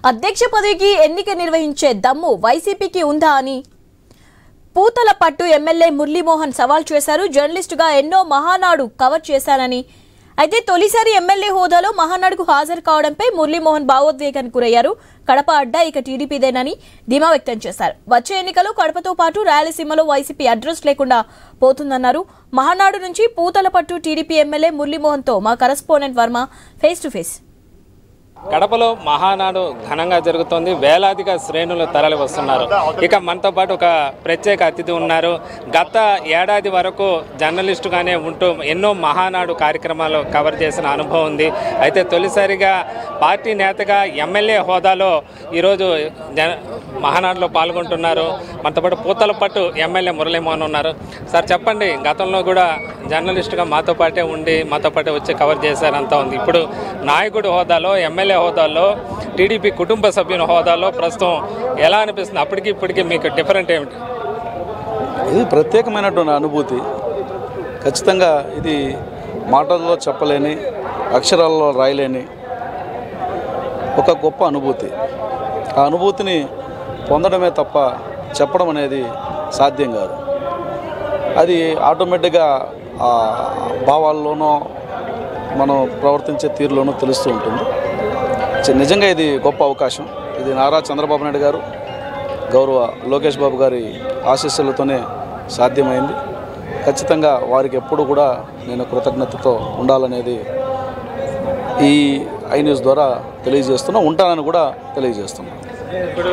అధ్యక్ష పదవికి ఎన్నిక నిర్వహించే దమ్ము వైసీపీకి ఉందా అని పూతలపట్టు ఎమ్మెల్యే మురళీమోహన్ సవాల్ చేశారు. జర్నలిస్టుగా ఎన్నో మహానాడు కవర్ చేశానని, అయితే తొలిసారి ఎమ్మెల్యే హోదాలో మహానాడుకు హాజరు కావడంపై మురళీమోహన్ భావోద్వేగానికి గురయ్యారు. కడప అడ్డా ఇక టీడీపీదేనని ధీమా వ్యక్తం చేశారు. వచ్చే ఎన్నికలు కడపతో పాటు రాయలసీమలో వైసీపీ అడ్రస్ లేకుండా పోతుందన్నారు. మహానాడు నుంచి పూతలపట్టు టీడీపీ ఎమ్మెల్యే మురళీమోహన్తో మా correspondent Varma face to face. కడపలో మహానాడు ఘనంగా జరుగుతోంది. వేలాదిగా శ్రేణులు తరలి వస్తున్నారు. ఇక మనతో పాటు ఒక ప్రత్యేక అతిథి ఉన్నారు. గత ఏడాది వరకు జర్నలిస్టుగానే ఉంటూ ఎన్నో మహానాడు కార్యక్రమాలు కవర్ చేసిన అనుభవం ఉంది. అయితే తొలిసారిగా పార్టీ నేతగా ఎమ్మెల్యే హోదాలో ఈరోజు మహానాడులో పాల్గొంటున్నారు. మనతో పాటు పూతలపట్టు ఎమ్మెల్యే మురళీమోహన్ ఉన్నారు. సార్ చెప్పండి, గతంలో కూడా జర్నలిస్టుగా మాతో పాటే ఉండి మాతో పాటే వచ్చి కవర్ చేశారంతా ఉంది. ఇప్పుడు నాయకుడి హోదాలో, ఎమ్మెల్యే హోదాలో, టీడీపీ కుటుంబ సభ్యుల హోదాలో ప్రస్తుతం ఎలా అనిపిస్తుంది? అప్పటికి ఇప్పటికీ మీకు డిఫరెంట్ ఏమిటి? ఇది ప్రత్యేకమైనటువంటి అనుభూతి. ఖచ్చితంగా ఇది మాటల్లో చెప్పలేని, అక్షరాల్లో రాయలేని ఒక గొప్ప అనుభూతి. ఆ అనుభూతిని పొందడమే తప్ప చెప్పడం అనేది సాధ్యం కాదు. అది ఆటోమేటిక్గా ఆ భావాల్లోనో మనం ప్రవర్తించే తీరులోనూ తెలుస్తూ ఉంటుంది. నిజంగా ఇది గొప్ప అవకాశం. ఇది నారా చంద్రబాబు నాయుడు గారు, గౌరవ లోకేష్ బాబు గారి ఆశీస్సులతోనే సాధ్యమైంది. ఖచ్చితంగా వారికి ఎప్పుడు కూడా నేను కృతజ్ఞతతో ఉండాలనేది ఈ ఐ న్యూస్ ద్వారా ఉంటానని కూడా తెలియజేస్తున్నాను. ఇప్పుడు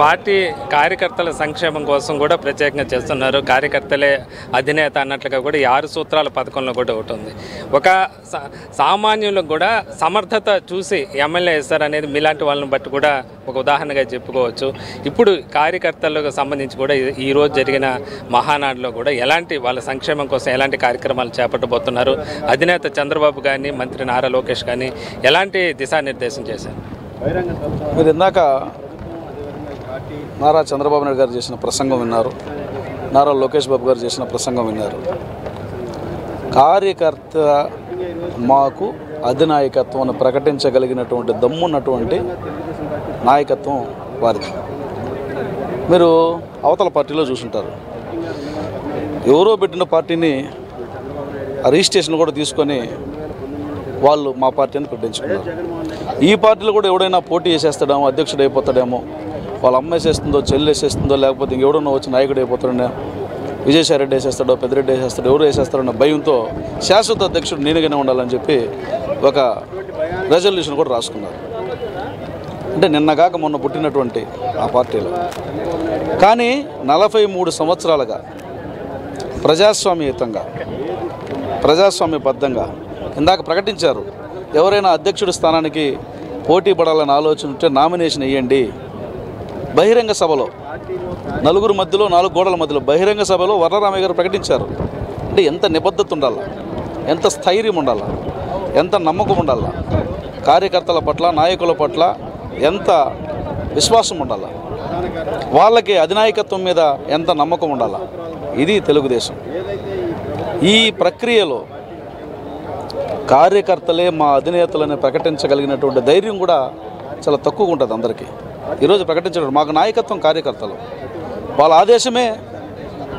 పార్టీ కార్యకర్తల సంక్షేమం కోసం కూడా ప్రత్యేకంగా చేస్తున్నారు. కార్యకర్తలే అధినేత అన్నట్లుగా కూడా 6 సూత్రాల పథకంలో కూడా ఒకటి ఉంది. ఒక సామాన్యులకు కూడా సమర్థత చూసి ఎమ్మెల్యే ఇస్తారనేది మీలాంటి వాళ్ళని బట్టి కూడా ఒక ఉదాహరణగా చెప్పుకోవచ్చు. ఇప్పుడు కార్యకర్తలకు సంబంధించి కూడా ఈరోజు జరిగిన మహానాడులో కూడా ఎలాంటి వాళ్ళ సంక్షేమం కోసం ఎలాంటి కార్యక్రమాలు చేపట్టబోతున్నారు? అధినేత చంద్రబాబు కానీ, మంత్రి నారా లోకేష్ కానీ ఎలాంటి దిశానిర్దేశం చేశారు? మీరు ఇందాక నారా చంద్రబాబు నాయుడు గారు చేసిన ప్రసంగం విన్నారు, నారా లోకేష్ బాబు గారు చేసిన ప్రసంగం విన్నారు. కార్యకర్త మాకు అధినాయకత్వం ప్రకటించగలిగినటువంటి దమ్మున్నటువంటి నాయకత్వం వారిది. మీరు అవతల పార్టీలో చూసుంటారు, ఎవరో పెట్టిన పార్టీని రిజిస్ట్రేషన్ కూడా తీసుకొని వాళ్ళు మా పార్టీని ప్రకటించుకున్నారు. ఈ పార్టీలో కూడా ఎవడైనా పోటీ చేసేస్తాడేమో, అధ్యక్షుడు అయిపోతాడేమో, వాళ్ళ అమ్మ వేసేస్తుందో, చెల్లి వేసేస్తుందో, లేకపోతే ఇంకెవడన్నా వచ్చి నాయకుడు అయిపోతాడో, విజయసాయి రెడ్డి వేసేస్తాడో, పెద్దిరెడ్డి వేసేస్తాడో, ఎవరు వేసేస్తాడన్న భయంతో శాశ్వత అధ్యక్షుడు నేనుగానే ఉండాలని చెప్పి ఒక రెజల్యూషన్ కూడా రాసుకున్నారు. అంటే నిన్నగాక మొన్న పుట్టినటువంటి ఆ పార్టీలో. కానీ 43 సంవత్సరాలుగా ప్రజాస్వామ్యయుతంగా, ప్రజాస్వామ్యబద్ధంగా ఇందాక ప్రకటించారు, ఎవరైనా అధ్యక్షుడి స్థానానికి పోటీ పడాలని ఆలోచన ఉంటే నామినేషన్ వేయండి. బహిరంగ సభలో, నలుగురు మధ్యలో, 4 గోడల మధ్యలో బహిరంగ సభలో వరరామయ్య గారు ప్రకటించారు. అంటే ఎంత నిబద్ధత ఉండాలా, ఎంత స్థైర్యం ఉండాలా, ఎంత నమ్మకం ఉండాలా, కార్యకర్తల పట్ల, నాయకుల పట్ల ఎంత విశ్వాసం ఉండాలా, వాళ్ళకి అధినాయకత్వం మీద ఎంత నమ్మకం ఉండాలా. ఇది తెలుగుదేశం. ఈ ప్రక్రియలో కార్యకర్తలే మా అధినేతలని ప్రకటించగలిగినటువంటి ధైర్యం కూడా చాలా తక్కువగా ఉంటుంది అందరికీ. ఈరోజు ప్రకటించడం మాకు నాయకత్వం కార్యకర్తలు, వాళ్ళ ఆదేశమే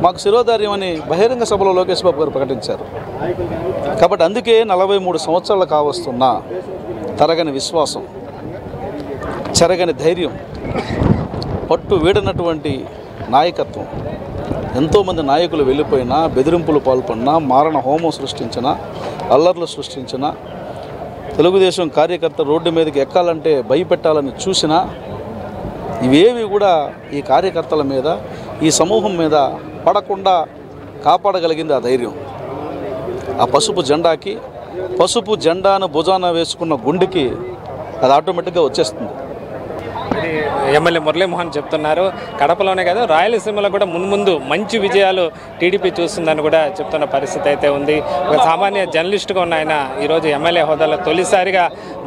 మాకు శిరోధార్యం అని బహిరంగ సభలో లోకేష్ బాబు గారు ప్రకటించారు. కాబట్టి అందుకే 43 సంవత్సరాలు కావస్తున్న తరగని విశ్వాసం, చెరగని ధైర్యం, పట్టు వీడనటువంటి నాయకత్వం. ఎంతోమంది నాయకులు వెళ్ళిపోయినా, బెదిరింపులు పాల్పడినా, మారణ హోమం సృష్టించిన, అల్లర్లు సృష్టించిన, తెలుగుదేశం కార్యకర్త రోడ్డు మీదకి ఎక్కాలంటే భయపెట్టాలని చూసినా ఇవేవి కూడా ఈ కార్యకర్తల మీద, ఈ సమూహం మీద పడకుండా కాపాడగలిగింది ఆ ధైర్యం. ఆ పసుపు జెండాకి, పసుపు జెండాను భుజాన వేసుకున్న గుండెకి అది ఆటోమేటిక్గా వచ్చేస్తుంది. ఎమ్మెల్యే మురళీమోహన్ చెప్తున్నారు. కడపలోనే కాదు, రాయలసీమలో కూడా మున్ముందు మంచి విజయాలు టీడీపీ చూస్తుందని కూడా చెప్తున్న పరిస్థితి అయితే ఉంది. ఒక సామాన్య జర్నలిస్టుగా ఉన్న ఆయన ఈరోజు ఎమ్మెల్యే హోదాలో తొలిసారిగా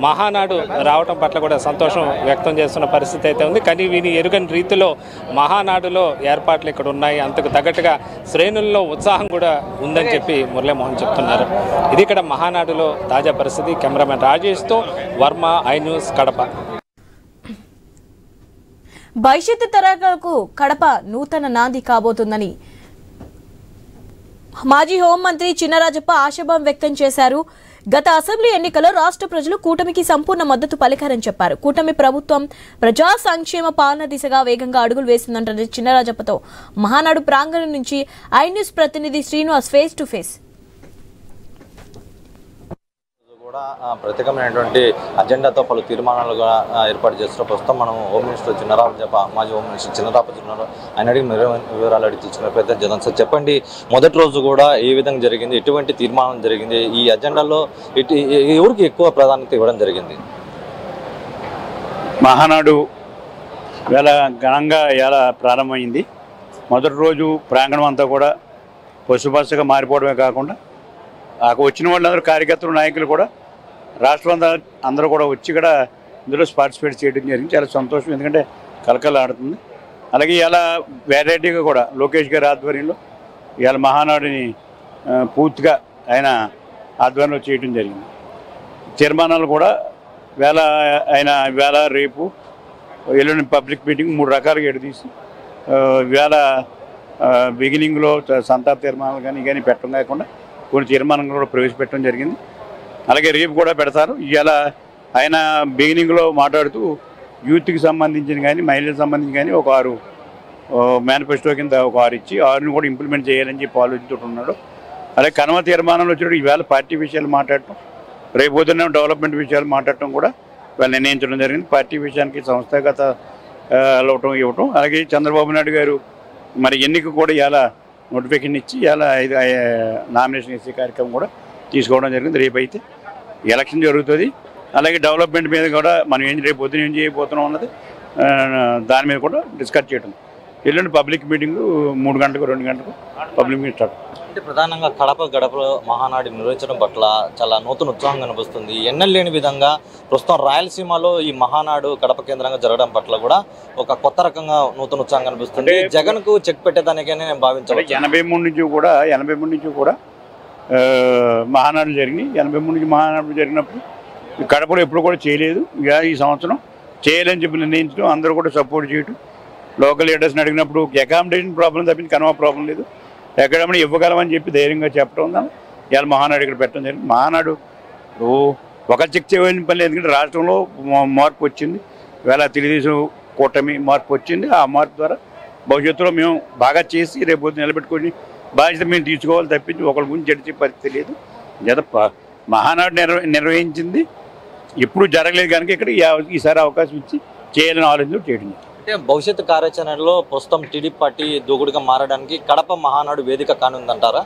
మహానాడు రావడం పట్ల కూడా సంతోషం వ్యక్తం చేస్తున్న పరిస్థితి అయితే ఉంది. కానీ వీని ఎరుగని రీతిలో మహానాడులో ఏర్పాట్లు ఇక్కడ ఉన్నాయి. అంతకు తగ్గట్టుగా శ్రేణుల్లో ఉత్సాహం కూడా ఉందని చెప్పి మురళీమోహన్ చెప్తున్నారు. ఇది ఇక్కడ మహానాడులో తాజా పరిస్థితి. కెమెరామెన్ రాజేష్తో వర్మ, ఐ న్యూస్, కడప. భవిష్యత్తు తరాలకు కడప నూతన నాంది కాబోతుందని మాజీ హోంమంత్రి చినరాజప్ప ఆశాభావం వ్యక్తం చేశారు. గత అసెంబ్లీ ఎన్నికల్లో రాష్ట్ర ప్రజలు కూటమికి సంపూర్ణ మద్దతు పలికారని చెప్పారు. కూటమి ప్రభుత్వం ప్రజా సంక్షేమ పాలన దిశగా వేగంగా అడుగులు వేస్తుందంటే చినరాజప్పతో మహానాడు ప్రాంగణం నుంచి ఐ న్యూస్ ప్రతినిధి శ్రీనివాస్ ఫేస్ టు ఫేస్. కూడా ప్రత్యేకమైనటువంటి అజెండాతో పలు తీర్మానాలు కూడా ఏర్పాటు చేస్తున్న ప్రస్తుతం మనం హోమ్ మినిస్టర్ చినరాజప్ప మాజీ హోమ్ మినిస్టర్ చినరాజప్ప ఉన్నారు. ఆయన అడిగి వివరాలు అడిగి ఇచ్చిన పెద్ద జగన్ సార్ చెప్పండి, మొదటి రోజు కూడా ఏ విధంగా జరిగింది, ఎటువంటి తీర్మానం జరిగింది, ఈ అజెండాలో ఎవరికి ఎక్కువ ప్రాధాన్యత ఇవ్వడం జరిగింది? మహానాడు వేళ ఘనంగా ఎలా ప్రారంభమైంది. మొదటి రోజు ప్రాంగణం అంతా కూడా పశుపచ్చగా మారిపోవడమే కాకుండా వచ్చిన వాళ్ళందరూ కార్యకర్తలు నాయకులు కూడా రాష్ట్రం అందరూ కూడా వచ్చి ఇక్కడ ఇందులో పార్టిసిపేట్ చేయడం జరిగింది. చాలా సంతోషం, ఎందుకంటే కలకల ఆడుతుంది. అలాగే ఇలా వెరైటీగా కూడా లోకేష్ గారి ఆధ్వర్యంలో ఇవాళ మహానాడుని పూర్తిగా ఆయన ఆధ్వర్యంలో చేయడం జరిగింది. తీర్మానాలు కూడా వేళ రేపు ఎల్లుండి పబ్లిక్ మీటింగ్ 3 రకాలుగా ఎడదీసి వేళ బిగినింగ్లో సంతాప తీర్మానాలు కానీ పెట్టడం కాకుండా కొన్ని తీర్మానాలు కూడా ప్రవేశపెట్టడం జరిగింది. అలాగే రేపు కూడా పెడతారు. ఇవాళ ఆయన బిగినింగ్లో మాట్లాడుతూ యూత్కి సంబంధించిన కానీ మహిళలకు సంబంధించి కానీ ఒక 6 మేనిఫెస్టో కింద ఒక 6 ఇచ్చి 6ని కూడా ఇంప్లిమెంట్ చేయాలని చెప్పి ఆలోచించుకుంటున్నాడు. అలాగే కనవ తీర్మానంలో వచ్చినప్పుడు ఈవేళ పార్టీ విషయాలు మాట్లాడటం, రేపు పొద్దున్న డెవలప్మెంట్ విషయాలు మాట్లాడటం కూడా వాళ్ళు నిర్ణయించడం జరిగింది. పార్టీ విషయానికి సంస్థాగత ఇవ్వటం. అలాగే చంద్రబాబు నాయుడు గారు మరి ఎన్నిక కూడా ఇలా నోటిఫికేషన్ ఇచ్చి ఇలా నామినేషన్ వేసే కార్యక్రమం కూడా తీసుకోవడం జరిగింది. రేపు అయితే ఎలక్షన్ జరుగుతుంది. అలాగే డెవలప్మెంట్ మీద కూడా మనం రేపు పొద్దున ఏం చేయబోతున్నాం అన్నది దాని మీద కూడా డిస్కస్ చేయడం. ఎల్లుండి పబ్లిక్ మీటింగు 3 గంటలకు 2 గంటలకు పబ్లిక్ మీటింగ్ స్టార్ట్. అంటే ప్రధానంగా గడపలో మహానాడు నిర్వహించడం పట్ల చాలా నూతన ఉత్సాహం కనిపిస్తుంది. ఎన్నెలేని విధంగా ప్రస్తుతం రాయలసీమలో ఈ మహానాడు కడప కేంద్రంగా జరగడం పట్ల కూడా ఒక కొత్త రకంగా నూతన ఉత్సాహం కనిపిస్తుంది. జగన్ కు చెక్ పెట్టేదానికైనా నేను భావించాను. 83 నుంచి కూడా మహానాడు జరిగినాయి. 83 నుంచి మహానాడు జరిగినప్పుడు కడపలో ఎప్పుడు కూడా చేయలేదు. ఈ సంవత్సరం చేయాలని చెప్పి నిర్ణయించడం, అందరూ కూడా సపోర్ట్ చేయడం, లోకల్ లీడర్స్ని అడిగినప్పుడు అకామిడేషన్ ప్రాబ్లం తప్పించి కనవ ప్రాబ్లం లేదు, ఎక్కడమని ఇవ్వగలమని చెప్పి ధైర్యంగా చెప్పడం వల్ల ఇవాళ మహానాడు ఇక్కడ పెట్టడం జరిగింది. మహానాడు ఒక చెక్ చేయని పని లేదు, ఎందుకంటే రాష్ట్రంలో మార్పు వచ్చింది. ఇవాళ తెలుగుదేశం కూటమి మార్పు వచ్చింది. ఆ మార్పు ద్వారా భవిష్యత్తులో మేము బాగా చేసి రేపు నిలబెట్టుకొని బాధ్యత మేము తీసుకోవాలి తప్పించి ఒకరి గురించి జడిచే పరిస్థితి లేదు. మహానాడు నిర్వహించింది ఎప్పుడు జరగలేదు కనుక ఇక్కడ ఈసారి అవకాశం ఇచ్చి చేయాలని ఆలోచన చేయడం. అంటే భవిష్యత్తు కార్యాచరణలో ప్రస్తుతం టీడీపీ పార్టీ దూకుడుగా మారడానికి కడప మహానాడు వేదిక కానుందంటారా?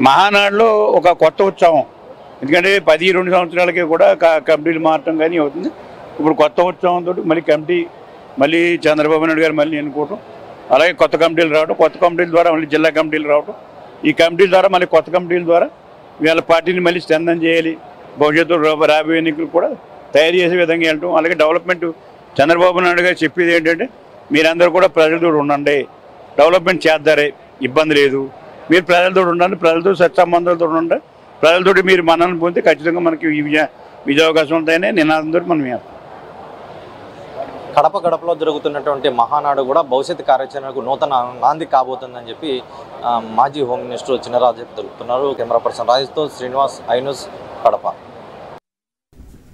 మహానాడులో ఒక కొత్త ఉత్సవం, ఎందుకంటే 12 సంవత్సరాలకి కూడా కమిటీలు మారటం కానీ అవుతుంది. ఇప్పుడు కొత్త ఉత్సవంతో మళ్ళీ చంద్రబాబు నాయుడు గారు మళ్ళీ ఎన్నుకోవటం, అలాగే కొత్త కమిటీలు రావడం, కొత్త కమిటీల ద్వారా మళ్ళీ జిల్లా కమిటీలు రావడం, ఈ కమిటీల ద్వారా మళ్ళీ కొత్త కమిటీల ద్వారా వీళ్ళ పార్టీని మళ్ళీ స్ట్రెంథన్ చేయాలి, భవిష్యత్తులో రాబోయే ఎన్నికలు కూడా తయారు చేసే విధంగా వెళ్ళటం. అలాగే డెవలప్మెంట్ చంద్రబాబు నాయుడు గారు చెప్పేది ఏంటంటే మీరందరూ కూడా ప్రజలతో ఉండండి, డెవలప్మెంట్ చేద్దారే, ఇబ్బంది లేదు, మీరు ప్రజలతో ఉండండి, ప్రజలతో సత్సంబంధాలతో ఉండండి, ప్రజలతోటి మీరు మనల్ని పొందితే ఖచ్చితంగా మనకి విజయావకాశం ఉంటాయని నినాదంతో మనం గడపలో జరుగుతున్నటువంటి మహానాడు కూడా భవిష్యత్ కార్యాచరణకు నూతన నాంది కాబోతుందని చెప్పి మాజీ హోమ్ మినిస్టర్ చినరాజప్ప తెలుపుతున్నారు. కెమెరా పర్సన్ రాజేష్తో శ్రీనివాస్, ఐ న్యూస్, కడప.